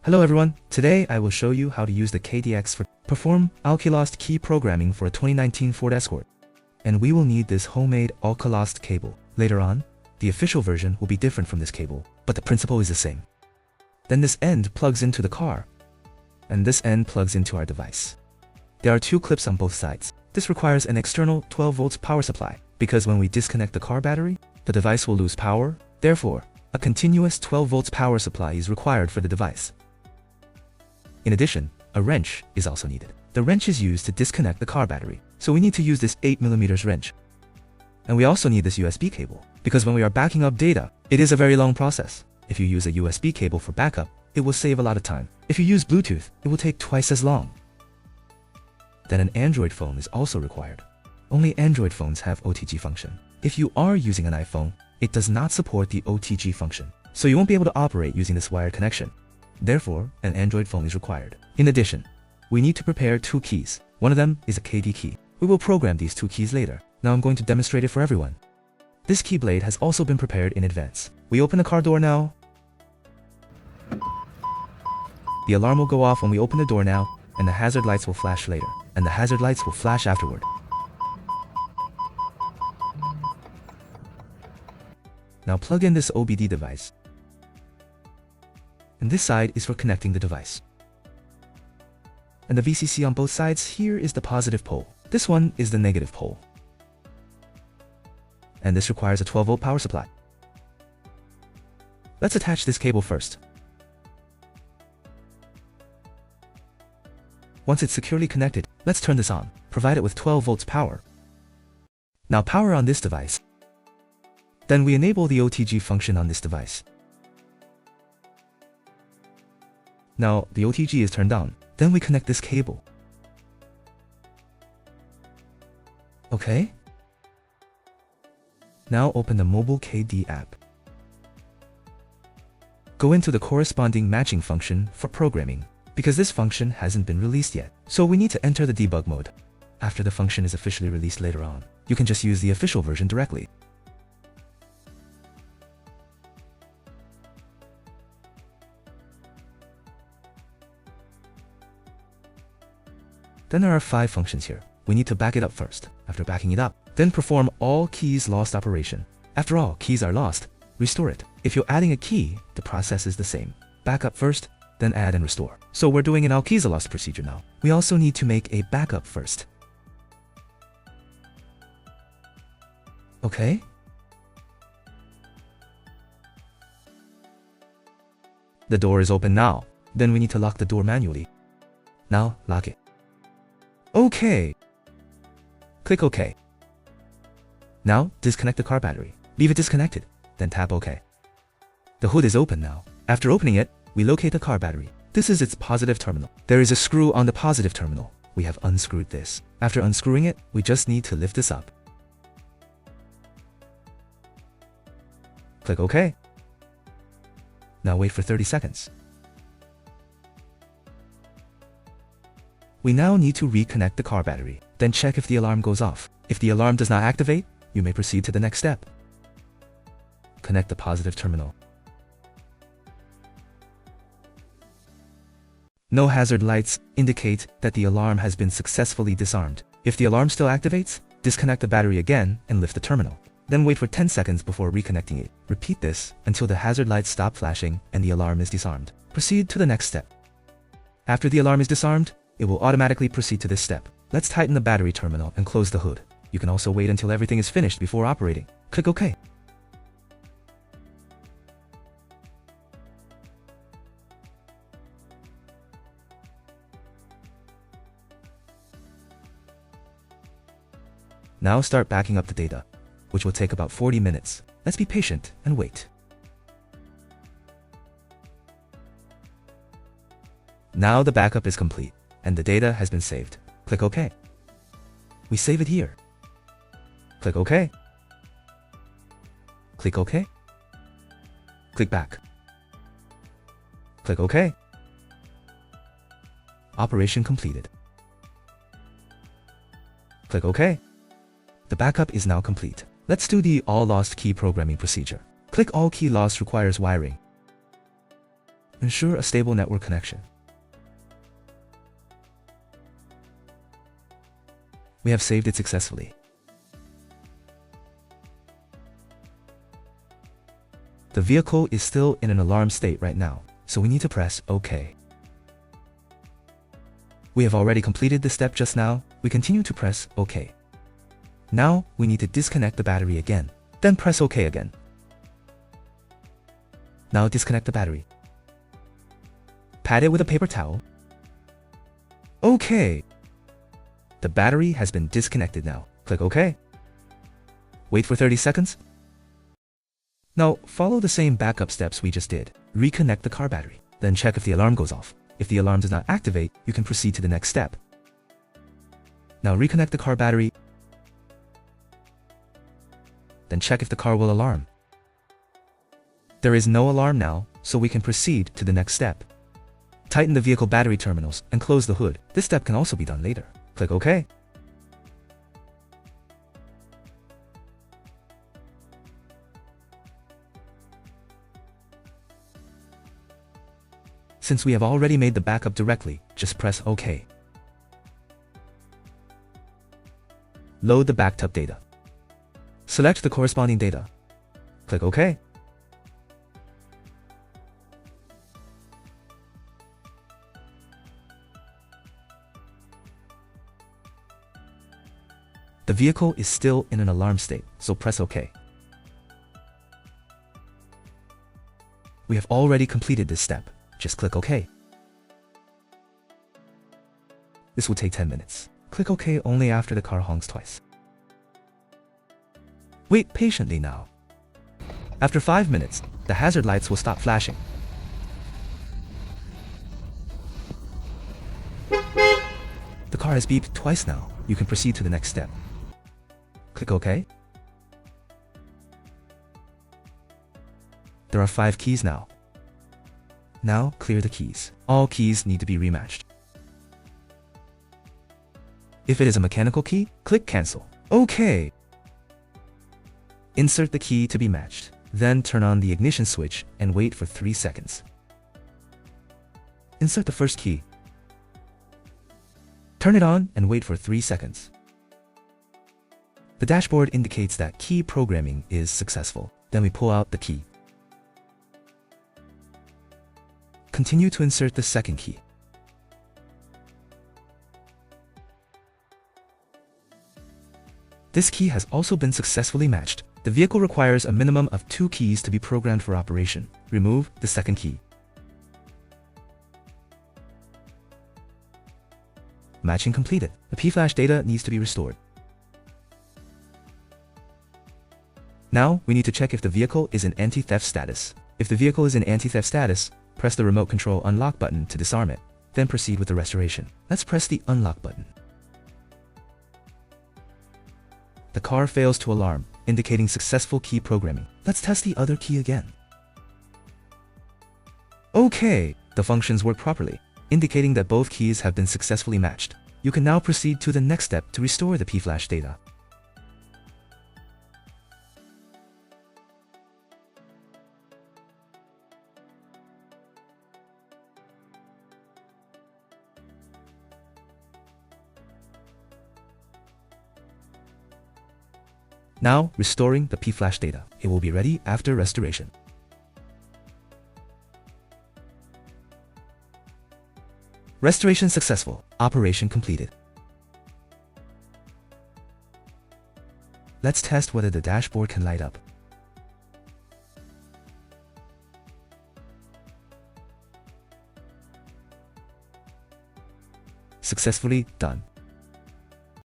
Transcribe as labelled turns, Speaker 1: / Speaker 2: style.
Speaker 1: Hello everyone, today I will show you how to use the KD-X4 to perform alkylost key programming for a 2019 Ford Escort. And we will need this homemade alkylost cable. Later on, the official version will be different from this cable, but the principle is the same. Then this end plugs into the car, and this end plugs into our device. There are two clips on both sides. This requires an external 12 volts power supply, because when we disconnect the car battery, the device will lose power. Therefore, a continuous 12 volts power supply is required for the device. In addition, a wrench is also needed. The wrench is used to disconnect the car battery, so we need to use this 8mm wrench. And we also need this USB cable, because when we are backing up data, it is a very long process. If you use a USB cable for backup, it will save a lot of time. If you use Bluetooth, it will take twice as long. Then an Android phone is also required. Only Android phones have OTG function. If you are using an iPhone, it does not support the OTG function, so you won't be able to operate using this wired connection. Therefore, an Android phone is required. In addition, we need to prepare two keys. One of them is a KD key. We will program these two keys later. Now I'm going to demonstrate it for everyone. This key blade has also been prepared in advance. We open the car door now. The alarm will go off when we open the door now, and the hazard lights will flash later, and the hazard lights will flash afterward. Now plug in this OBD device. And this side is for connecting the device. And the VCC on both sides, here is the positive pole. This one is the negative pole. And this requires a 12 volt power supply. Let's attach this cable first. Once it's securely connected, let's turn this on. Provide it with 12 volts power. Now power on this device. Then we enable the OTG function on this device. Now the OTG is turned on. Then we connect this cable. Okay. Now open the mobile KD app. Go into the corresponding matching function for programming, because this function hasn't been released yet. So we need to enter the debug mode. After the function is officially released later on, you can just use the official version directly. Then there are 5 functions here. We need to back it up first. After backing it up, then perform all keys lost operation. After all keys are lost, restore it. If you're adding a key, the process is the same. Back up first, then add and restore. So we're doing an all keys are lost procedure now. We also need to make a backup first. Okay. The door is open now. Then we need to lock the door manually. Now lock it. OK. Click OK. Now disconnect the car battery. Leave it disconnected, then tap OK. The hood is open now. After opening it, we locate the car battery. This is its positive terminal. There is a screw on the positive terminal. We have unscrewed this. After unscrewing it, we just need to lift this up. Click OK. Now wait for 30 seconds. We now need to reconnect the car battery, then check if the alarm goes off. If the alarm does not activate, you may proceed to the next step. Connect the positive terminal. No hazard lights indicate that the alarm has been successfully disarmed. If the alarm still activates, disconnect the battery again and lift the terminal. Then wait for 10 seconds before reconnecting it. Repeat this until the hazard lights stop flashing and the alarm is disarmed. Proceed to the next step. After the alarm is disarmed, it will automatically proceed to this step. Let's tighten the battery terminal and close the hood. You can also wait until everything is finished before operating. Click OK. Now start backing up the data, which will take about 40 minutes. Let's be patient and wait. Now the backup is complete, and the data has been saved. Click OK. We save it here. Click OK. Click OK. Click back. Click OK. Operation completed. Click OK. The backup is now complete. Let's do the all lost key programming procedure. Click all key lost requires wiring. ensure a stable network connection. We have saved it successfully. The vehicle is still in an alarm state right now, so we need to press OK. We have already completed this step just now. We continue to press OK. Now we need to disconnect the battery again, then press OK again. Now disconnect the battery. Pat it with a paper towel. OK. The battery has been disconnected now. Click OK. Wait for 30 seconds. Now follow the same backup steps we just did. Reconnect the car battery. Then check if the alarm goes off. If the alarm does not activate, you can proceed to the next step. Now reconnect the car battery. Then check if the car will alarm. There is no alarm now, so we can proceed to the next step. Tighten the vehicle battery terminals and close the hood. This step can also be done later. Click OK. Since we have already made the backup directly, just press OK. Load the backed up data. Select the corresponding data. Click OK. The vehicle is still in an alarm state, so press OK. We have already completed this step. Just click OK. This will take 10 minutes. Click OK only after the car honks twice. Wait patiently now. After 5 minutes, the hazard lights will stop flashing. The car has beeped twice now. You can proceed to the next step. Click OK. There are 5 keys now. Now clear the keys. All keys need to be rematched. If it is a mechanical key, click Cancel. OK. Insert the key to be matched. Then turn on the ignition switch and wait for 3 seconds. Insert the first key. Turn it on and wait for 3 seconds. The dashboard indicates that key programming is successful. Then we pull out the key. Continue to insert the second key. This key has also been successfully matched. The vehicle requires a minimum of 2 keys to be programmed for operation. Remove the second key. Matching completed. The P-flash data needs to be restored. Now, we need to check if the vehicle is in anti-theft status. If the vehicle is in anti-theft status, press the remote control unlock button to disarm it. Then proceed with the restoration. Let's press the unlock button. The car fails to alarm, indicating successful key programming. Let's test the other key again. OK, the functions work properly, indicating that both keys have been successfully matched. You can now proceed to the next step to restore the P-flash data. Now, restoring the P-flash data. It will be ready after restoration. Restoration successful. Operation completed. Let's test whether the dashboard can light up. Successfully done.